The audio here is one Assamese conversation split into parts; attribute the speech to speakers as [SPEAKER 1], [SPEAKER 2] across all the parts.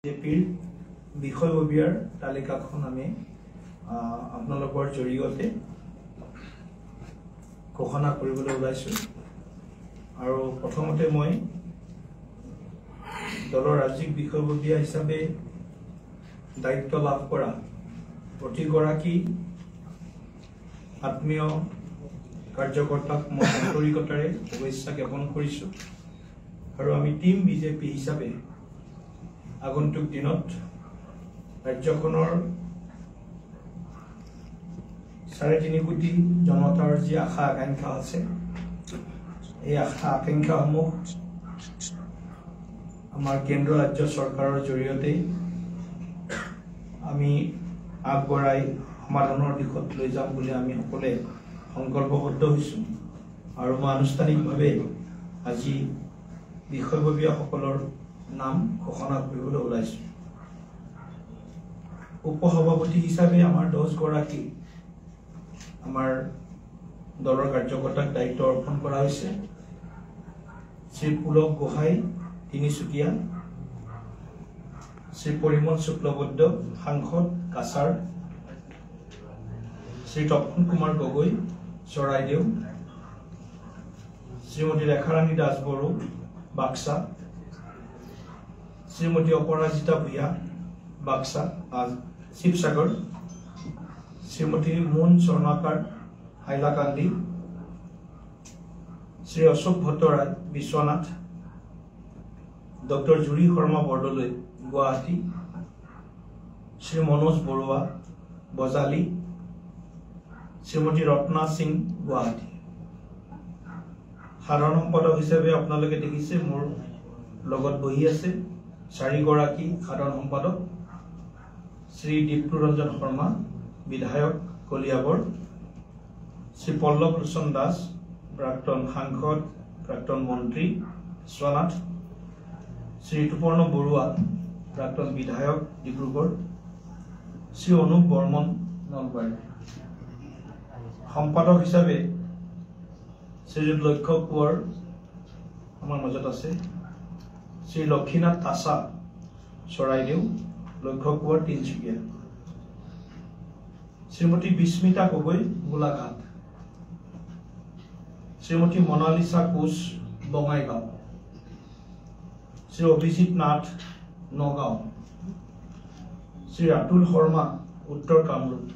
[SPEAKER 1] বিজেপিৰ বিষয়ববীয়াৰ তালিকাখন আমি আপোনালোকৰ জৰিয়তে ঘোষণা কৰিবলৈ ওলাইছোঁ আৰু প্ৰথমতে মই দলৰ ৰাজ্যিক বিষয়ববীয়া হিচাপে দায়িত্ব লাভ কৰা প্ৰতিগৰাকী আত্মীয় কাৰ্যকৰ্তাক মই আন্তৰিকতাৰে শুভেচ্ছা জ্ঞাপন কৰিছোঁ আৰু আমি টিম বিজেপি হিচাপে আগন্তুক দিনত ৰাজ্যখনৰ 3.5 কোটি জনতাৰ যি আশা আকাংক্ষা আছে এই আশা আকাংক্ষাসমূহ আমাৰ কেন্দ্ৰ ৰাজ্য চৰকাৰৰ জৰিয়তে আমি আগবঢ়াই সমাধানৰ দিশত লৈ যাম বুলি আমি সকলোৱে সংকল্পবদ্ধ হৈছোঁ আৰু মই আনুষ্ঠানিকভাৱে আজি বিষয়ববীয়াসকলৰ নাম ঘোষণা কৰিবলৈ ওলাইছোঁ। উপসভাপতি হিচাপে আমাৰ 10 গৰাকী আমাৰ দলৰ কাৰ্যকৰ্তাক দায়িত্ব অৰ্পণ কৰা হৈছে। শ্ৰী পুলক গোহাঁই তিনিচুকীয়া, শ্ৰী পৰিমল শুক্লবৈদ্য সাংসদ কাছাৰ, শ্ৰী তপন কুমাৰ গগৈ চৰাইদেউ, শ্ৰীমতী ৰেখাৰাণী দাসবড়ো বাক্সা, শ্ৰীমতী অপৰাজিতা ভূঞা বাক্সা শিৱসাগৰ, শ্ৰীমতী মুন স্বৰ্ণাকাৰ হাইলাকান্দি, শ্ৰী অশোক ভট্টৰায় বিশ্বনাথ, ডক্টৰ জুৰি শৰ্মা বৰদলৈ গুৱাহাটী, শ্ৰী মনোজ বৰুৱা বজালী, শ্ৰীমতী ৰত্না সিং গুৱাহাটী। সাধাৰণ সম্পাদক হিচাপে আপোনালোকে দেখিছে মোৰ লগত বহি আছে 4 গৰাকী সাধাৰণ সম্পাদক। শ্ৰী দীপ্তু ৰঞ্জন শৰ্মা বিধায়ক কলিয়াবৰ, শ্ৰী পল্লৱ লোচন দাস প্ৰাক্তন সাংসদ প্ৰাক্তন মন্ত্ৰী বিশ্বনাথ, শ্ৰী ঋতুপৰ্ণ বৰুৱা প্ৰাক্তন বিধায়ক ডিব্ৰুগড়, শ্ৰী অনুপ বৰ্মন নলবাৰী। সম্পাদক হিচাপে শ্ৰীযুত লক্ষ্য কোঁৱৰ আমাৰ মাজত আছে, শ্ৰী লক্ষীনাথ তাছা চৰাইদেউ, লক্ষ্য কোঁৱৰ তিনিচুকীয়া, শ্ৰীমতী বিস্মিতা গগৈ গোলাঘাট, শ্ৰীমতী মনালিছা কোচ বঙাইগাঁও, শ্ৰী অভিজিত নাথ নগাঁও, শ্ৰী ৰাতুল শৰ্মা উত্তৰ কামৰূপ,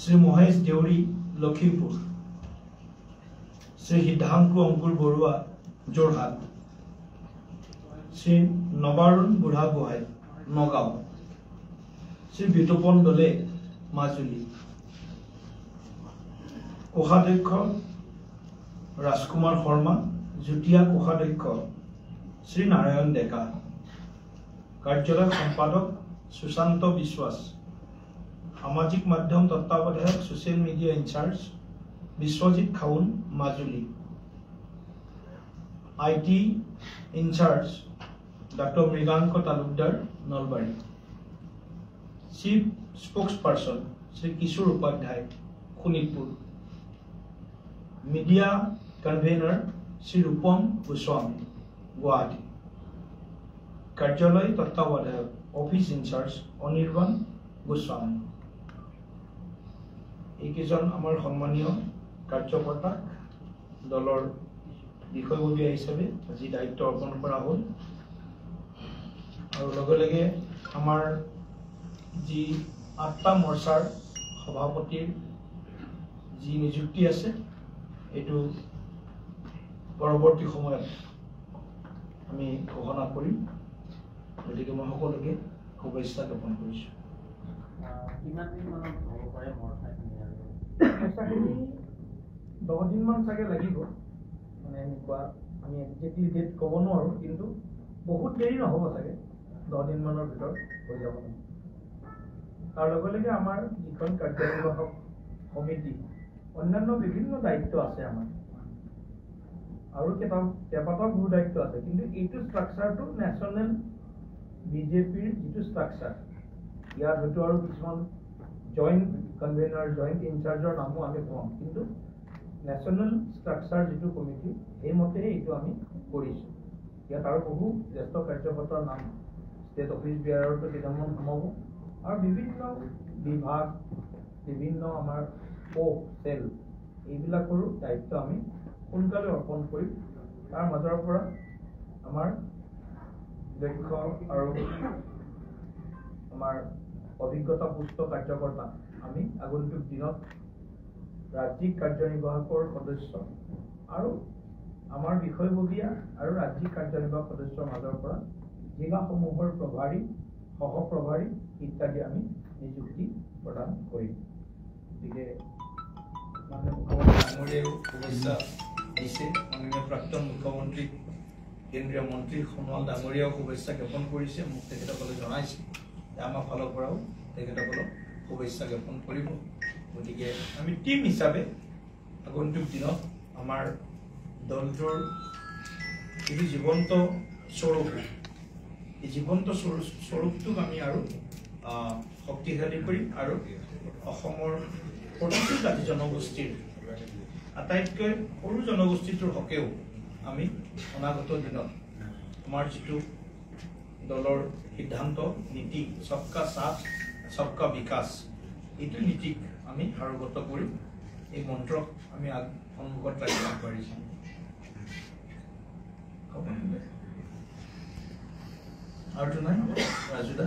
[SPEAKER 1] শ্ৰী মহেশ দেউৰী লখিমপুৰ, শ্ৰী সিদ্ধাংশু অংকুৰ বৰুৱা যোৰহাট, শ্ৰী নবাৰুণ বুঢ়াগোহাঁই নগাঁও, শ্ৰী বিতুপন দলে মাজুলী, কোষাধ্যক্ষ ৰাজকুমাৰ শৰ্মা, যুটীয়া কোষাধ্যক্ষ শ্ৰী নাৰায়ণ ডেকা, কাৰ্যালয় সম্পাদক সুশান্ত বিশ্বাস, সামাজিক মাধ্যম তত্ত্বাৱধায়ক social media in charge Biswajit Khaun Majuli, IT in charge doctor Mriganka Talukdar Nalbari, chief spokesperson Shri Kishore Upadhyay Sonitpur, media convener Shri Rupam Goswami Guwahati, কাৰ্যালয় তত্ত্বাৱধায়ক অফিচ ইনচাৰ্জ অনিৰ্বাণ গোস্বামী। এইকেইজন আমাৰ সন্মানীয় কাৰ্যকৰ্তাক দলৰ বিষয়ববীয়া হিচাপে আজি দায়িত্ব অৰ্পণ কৰা হ'ল আৰু লগে লগে আমাৰ যি 8টা মৰ্চাৰ সভাপতিৰ যি নিযুক্তি আছে এইটো পৰৱৰ্তী সময়ত আমি ঘোষণা কৰিম, গতিকে মই সকলোকে শুভেচ্ছা জ্ঞাপন কৰিছোঁ।
[SPEAKER 2] কিমান দিন মানত হ'ব পাৰে মৰ্চাখিনি?
[SPEAKER 1] 10 দিনমান চাগে লাগিব, মানে এনেকুৱা আমি একজেক্টলি ডেট ক'ব নোৱাৰোঁ, কিন্তু বহুত দেৰি নহ'ব চাগে, 10 দিনমানৰ ভিতৰত হৈ যাব। তাৰ লগে লগে আমাৰ যিখন কাৰ্যনিৰ্বাহক সমিতি অন্যান্য বিভিন্ন দায়িত্ব আছে আমাৰ আৰু কেইবাটাও গুৰু দায়িত্ব আছে, কিন্তু এইটো ষ্ট্ৰাকচাৰটো নেশ্যনেল বিজেপিৰ যিটো ষ্ট্ৰাকচাৰ, ইয়াত হয়তো আৰু কিছুমান জইণ্ট কনভেনাৰ জইণ্ট ইনচাৰ্জৰ নামো আমি কম, কিন্তু নেশ্যনেল ষ্ট্ৰাকচাৰ যিটো কমিটি সেইমতেই এইটো আমি কৰিছোঁ। ইয়াত আৰু বহু জ্যেষ্ঠ কাৰ্যকৰ্তাৰ নাম ষ্টেট অফিচ বিয়াৰতো কেইজনমান সোমাব আৰু বিভিন্ন বিভাগ বিভিন্ন আমাৰ কোষ চেল এইবিলাকৰো দায়িত্ব আমি সোনকালে অৰ্পণ কৰি তাৰ মাজৰ পৰা আমাৰ দক্ষ আৰু আমাৰ অভিজ্ঞতাপুষ্ট কাৰ্যকৰ্তা আমি আগন্তুক দিনত ৰাজ্যিক কাৰ্যনিৰ্বাহকৰ সদস্য আৰু আমাৰ বিষয়ববীয়া আৰু ৰাজ্যিক কাৰ্যনিৰ্বাহক সদস্যৰ মাজৰ পৰা জিলাসমূহৰ প্ৰভাৰী সহপ্ৰভাৰী ইত্যাদি আমি নিযুক্তি প্ৰদান কৰিম। গতিকে মাননীয় মুখ্যমন্ত্ৰী ডাঙৰীয়াও শুভেচ্ছা দিছে, মাননীয় প্ৰাক্তন মুখ্যমন্ত্ৰী কেন্দ্ৰীয় মন্ত্ৰী সোণোৱাল ডাঙৰীয়াও শুভেচ্ছা জ্ঞাপন কৰিছে, মোক তেখেতসকলে জনাইছে যে আমাৰ ফালৰ পৰাও তেখেতসকলক শুভেচ্ছা জ্ঞাপন কৰিব। গতিকে আমি টিম হিচাপে আগন্তুক দিনত আমাৰ দলটোৰ যিটো জীৱন্ত স্বৰূপ, এই জীৱন্ত স্বৰূপটোক আমি আৰু শক্তিশালী কৰিম আৰু অসমৰ প্ৰতিটো জাতি জনগোষ্ঠীৰ আটাইতকৈ সৰু জনগোষ্ঠীটোৰ হকেও আমি অনাগত দিনত আমাৰ যিটো দলৰ সিদ্ধান্ত নীতি সবকা সাথ সবকা বিকাশ এইটো নীতিক আমি সাৰোগত কৰিম। এই মন্ত্ৰক আমি সন্মুখত ৰাখি আগবাঢ়িছোঁ। আৰু নাই ৰাজুদা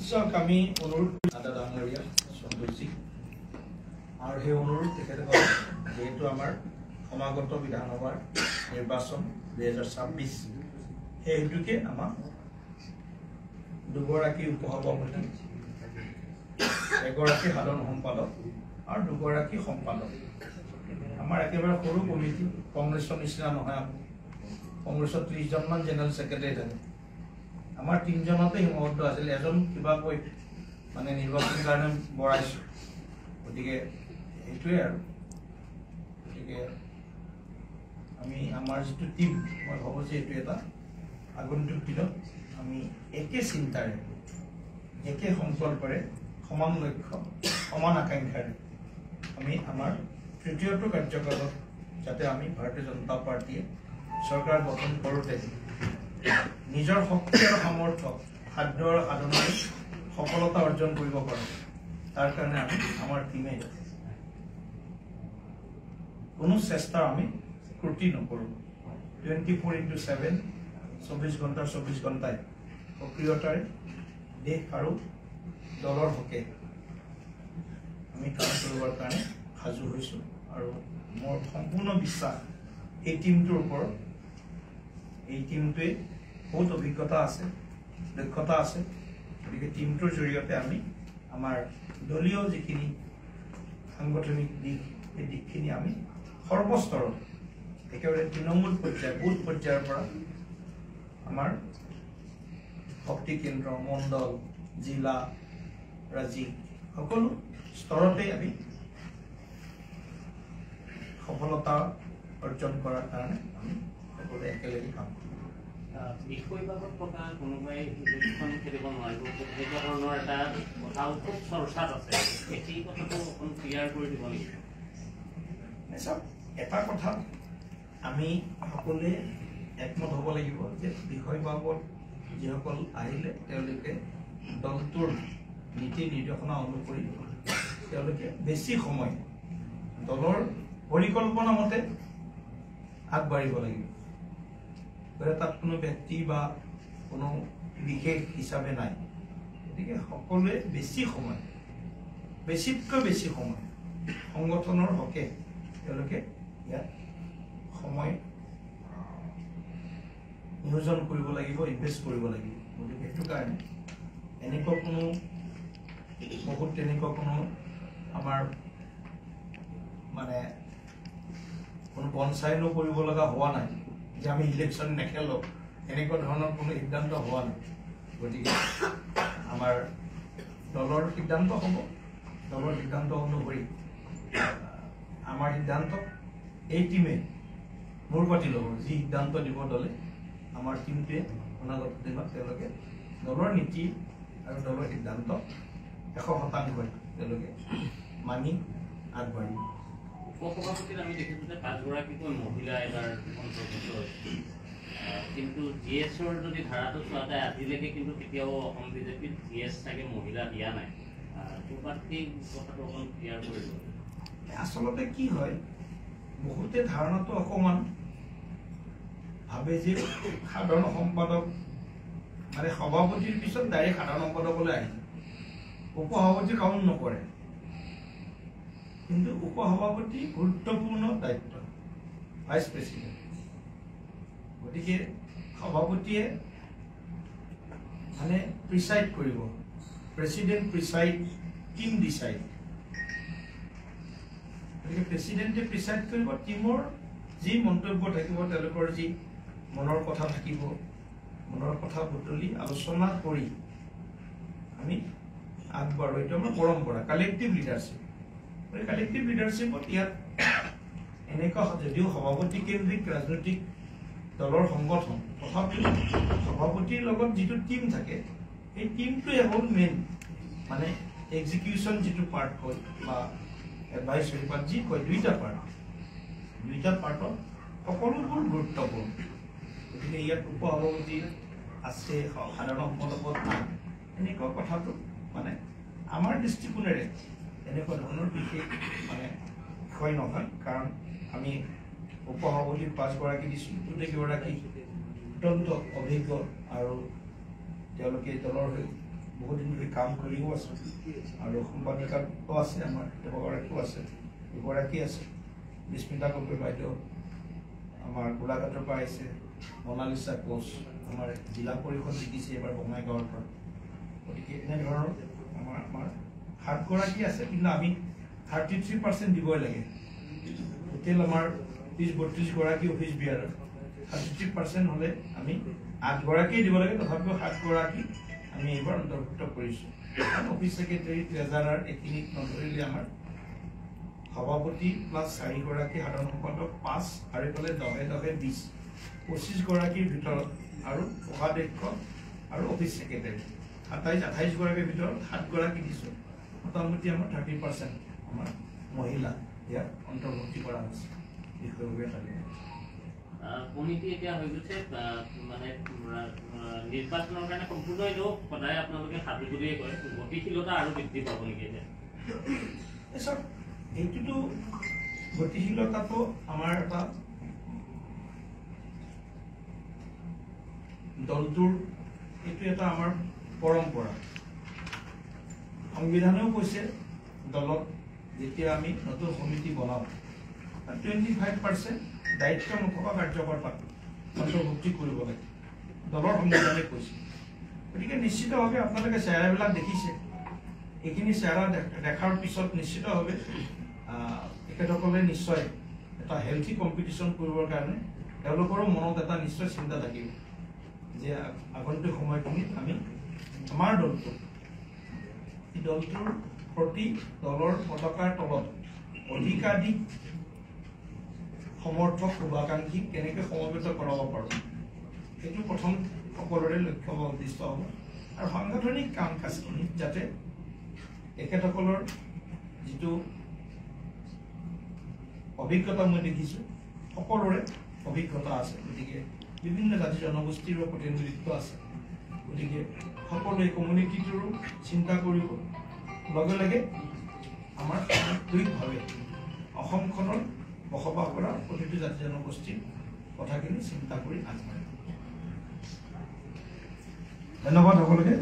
[SPEAKER 1] চাওক, আমি অনুৰোধ দাদা ডাঙৰীয়া সন্তোষজী আৰু সেই অনুৰোধ তেখেতসকল যিহেতু আমাৰ সমাগত বিধানসভাৰ নিৰ্বাচন 2026 সেই হেতুকে আমাক দুগৰাকী উপসভাপতি, এগৰাকী সাধাৰণ সম্পাদক আৰু দুগৰাকী সম্পাদক, আমাৰ একেবাৰে সৰু কমিটি, কংগ্ৰেছৰ নিচিনা নহয়। কংগ্ৰেছৰ 30জনমান জেনেৰেল ছেক্ৰেটাৰী থাকে, আমাৰ 3জনতে সীমাবদ্ধ আছিল, এজন কিবা কৈ মানে নিৰ্বাচনৰ কাৰণে বঢ়াইছোঁ। গতিকে এইটোৱে আৰু গতিকে আমি আমাৰ যিটো টিম, মই ভাবোঁ যে এইটো এটা আগন্তুক দিনত আমি একে চিন্তাৰে একে সংকল্পৰে সমান লক্ষ্য সমান আকাংক্ষাৰে আমি আমাৰ তৃতীয়টো কাৰ্যকালত যাতে আমি ভাৰতীয় জনতা পাৰ্টীয়ে চৰকাৰ গঠন কৰোঁতে নিজৰ শক্তি আৰু সামৰ্থ্য সাধ্য আৰু সাধনাৰে সফলতা অৰ্জন কৰিব পাৰোঁ, তাৰ কাৰণে আমি আমাৰ টিমে কোনো চেষ্টা আমি ত্ৰুটি নকৰোঁ। 24/7 24 ঘণ্টাৰ 24 ঘণ্টাই সক্ৰিয়তাৰে দেশ আৰু দলৰ হকে আমি কাম কৰিবৰ কাৰণে সাজু হৈছোঁ আৰু মোৰ সম্পূৰ্ণ বিশ্বাস এই টিমটোৰ ওপৰত। এই টিমটোৱে বহুত অভিজ্ঞতা আছে, দক্ষতা আছে। গতিকে টিমটোৰ জৰিয়তে আমি আমাৰ দলীয় যিখিনি সাংগঠনিক দিশ, এই দিশখিনি আমি সৰ্বস্তৰত একেবাৰে তৃণমূল পৰ্যায় বুথ পৰ্যায়ৰ পৰা আমাৰ শক্তি কেন্দ্ৰ, মণ্ডল, জিলা, ৰাজ্যিক সকলো স্তৰতে আমি সফলতা অৰ্জন কৰাৰ কাৰণে আমি সকলোৱে একেলগে কাম কৰোঁ।
[SPEAKER 2] বিষয়বাবত থকা কোনোবাই ইলেকশ্যন খেলিব নোৱাৰিব, তেনেকুৱা ধৰণৰ এটা কথা খুব চৰ্চাত আছে, সেই কথাটো অকণ ক্লিয়াৰ কৰি দিব লাগিব।
[SPEAKER 1] চাওক, এটা কথা আমি সকলোৱে একমত হ'ব লাগিব যে বিষয়বাবত যিসকল আহিলে তেওঁলোকে দলটোৰ নীতি নিৰ্দেশনা অনুসৰি তেওঁলোকে বেছি সময় দলৰ পৰিকল্পনা মতে আগবাঢ়িব লাগিব। তাত কোনো ব্যক্তি বা কোনো বিশেষ হিচাপে নাই। গতিকে সকলোৱে বেছি সময়, বেছিতকৈ বেছি সময় সংগঠনৰ হকে তেওঁলোকে ইয়াত সময় নিয়োজন কৰিব লাগিব, ইনভেষ্ট কৰিব লাগিব। গতিকে সেইটো কাৰণে এনেকুৱা কোনো বহুত তেনেকুৱা কোনো আমাৰ মানে কোনো বনচাইনো কৰিব লগা হোৱা নাই যে আমি ইলেকশ্যন নেখেলোঁ, এনেকুৱা ধৰণৰ কোনো সিদ্ধান্ত হোৱা নাই। গতিকে আমাৰ দলৰ সিদ্ধান্ত হ'ব, দলৰ সিদ্ধান্ত অনুসৰি আমাৰ সিদ্ধান্ত এই টিমে মূৰ পাতি ল'ব। যি সিদ্ধান্ত দিব দলে, আমাৰ টিমটোৱে অনাগত দিনত তেওঁলোকে দলৰ নীতি আৰু দলৰ সিদ্ধান্ত 100% তেওঁলোকে
[SPEAKER 3] মানি আগবাঢ়িম।
[SPEAKER 2] উপসভাপতিত আমি দেখিছোঁ যে 5 গৰাকীকৈ মহিলা এবাৰ অন্তৰ্ভুক্ত হৈছে, কিন্তু GS-ৰ যদি ধাৰাটো চোৱা যায় আজিলৈকে কিন্তু কেতিয়াও অসম বিজেপিত GS চাগে মহিলা দিয়া নাই। সেই কথাটো অকণ ক্লিয়াৰ কৰিব।
[SPEAKER 3] আচলতে কি হয়, বহুতে ধাৰণাটো অকণমান ভাবে যে সাধাৰণ সম্পাদক মানে সভাপতিৰ পিছত ডাইৰেক্ট সাধাৰণ সম্পাদকলৈ আহি উপসভাপতি কাউণ্ট নকৰে, কিন্তু উপসভাপতি গুৰুত্বপূৰ্ণ দায়িত্ব ভাইচ প্ৰেচিডেণ্ট। গতিকে সভাপতিয়ে মানে প্ৰিচাইড কৰিব, প্ৰেচিডেণ্ট প্ৰিচাইড, টিম ডিচাইড। গতিকে প্ৰেচিডেণ্টে প্ৰিচাইড কৰিব, টিমৰ যি মন্তব্য থাকিব, তেওঁলোকৰ যি মনৰ কথা থাকিব, মনৰ কথা বুটলি আলোচনা কৰি আমি আগবাঢ়ো। এইটো আমাৰ পৰম্পৰা, কালেক্টিভ লিডাৰশ্বিপ। কালেক্টিভ লিডাৰশ্বিপত ইয়াত এনেকুৱা যদিও সভাপতি কেন্দ্ৰিক ৰাজনৈতিক দলৰ সংগঠন, তথাপিও সভাপতিৰ লগত যিটো টিম থাকে, সেই টিমটোৱে হ'ল মেইন মানে এক্সিকিউশ্যন যিটো পাৰ্ট কয় বা এডভাইচৰী পাৰ্ট যি কয়, দুইটা পাৰ্টত সকলোবোৰ গুৰুত্বপূৰ্ণ। গতিকে ইয়াত উপসভাপতি আছে, সাধাৰণ সম্পাদকত নাই, এনেকুৱা কথাটো মানে আমাৰ দৃষ্টিকোণেৰে এনেকুৱা ধৰণৰ বিশেষ মানে বিষয় নহয়। কাৰণ আমি উপসভাপতি 5 গৰাকী দিছোঁ, গোটেইকেইগৰাকী অত্যন্ত অভিজ্ঞ আৰু তেওঁলোকে দলৰ হৈ বহুদিন ধৰি কাম কৰিও আছে, আৰু সম্পাদিকাও আছে, আমাৰ কেইবাগৰাকীও আছে, দুগৰাকী আছে। বিস্মিতা গগৈ বাইদেউ আমাৰ গোলাঘাটৰ পৰা আহিছে, মনালিছা কোচ আমাৰ জিলা পৰিষদ জিকিছে এবাৰ বঙাইগাঁৱৰ পৰা। গতিকে এনেধৰণৰ আমাৰ 7 গৰাকী আছে, কিন্তু আমি 33% দিবই লাগে। টোটেল আমাৰ 30-32 গৰাকী অফিচ বিয়াৰৰ 33% হ'লে আমি 8 গৰাকীয়ে দিব লাগে, তথাপিও 7 গৰাকী আমি এইবাৰ অন্তৰ্ভুক্ত কৰিছোঁ। অফিচ ছেক্ৰেটাৰী, ট্ৰেজাৰাৰ এইখিনিত নধৰিলে আমাৰ সভাপতি প্লাছ 4 গৰাকী, সাধাৰণ সম্পাদক 5 আৰু এইফালে 10-10-20, 25 গৰাকীৰ ভিতৰত আৰু উপাধ্যক্ষ আৰু অফিচ ছেক্ৰেটাৰী 27-28 গৰাকীৰ ভিতৰত 7 গৰাকী দিছোঁ। মোটামুটি আমাৰ 30% আমাৰ মহিলা ইয়াত অন্তৰ্ভুক্তি কৰা হৈছে।
[SPEAKER 2] কমিটি এতিয়া হৈ গৈছে মানে নিৰ্বাচনৰ কাৰণে সম্পূৰ্ণ এইটো সদায় আপোনালোকে সাধু বুলিয়ে কয়, গতিশীলতা আৰু বৃদ্ধি পাব নেকি এতিয়া?
[SPEAKER 3] এইটোতো গতিশীলতাটো আমাৰ এটা দলটোৰ এইটো এটা আমাৰ পৰম্পৰা। সংবিধানেও কৈছে দলত যেতিয়া আমি নতুন সমিতি বনাওঁ 25% দায়িত্ব নথকা কাৰ্যকৰ অন্তৰ্ভুক্তি কৰিব লাগে, দলৰ সংবিধানে কৈছে। গতিকে নিশ্চিতভাৱে আপোনালোকে চেহেৰাবিলাক দেখিছে, এইখিনি চেহেৰা দেখাৰ পিছত নিশ্চিতভাৱে তেখেতসকলে নিশ্চয় এটা হেল্থি কম্পিটিশ্যন কৰিবৰ কাৰণে তেওঁলোকৰো মনত এটা নিশ্চয় চিন্তা থাকিব যে আগন্তুক সময়খিনিত আমি আমাৰ দলটোৰ প্ৰতি দলৰ পতাকাৰ তলত অধিকাধিক সমৰ্থক শুভাকাংক্ষী কেনেকৈ সমবেত কৰাব পাৰোঁ, সেইটো প্ৰথম সকলোৰে লক্ষ্য বা উদ্দেশ্য হ'ব। আৰু সাংগঠনিক কাম কাজখিনিত যাতে তেখেতসকলৰ যিটো অভিজ্ঞতা মই দেখিছোঁ, সকলোৰে অভিজ্ঞতা আছে, গতিকে বিভিন্ন জাতি জনগোষ্ঠীৰো প্ৰতিনিধিত্ব আছে, গতিকে সকলোৱে কমিউনিটিটোৰো চিন্তা কৰিব, লগে লগে আমাৰ সামগ্ৰিকভাৱে অসমখনৰ বসবাস কৰা প্ৰতিটো জাতি জনগোষ্ঠীৰ কথাখিনি চিন্তা কৰি আগবাঢ়িব। ধন্যবাদ সকলোকে।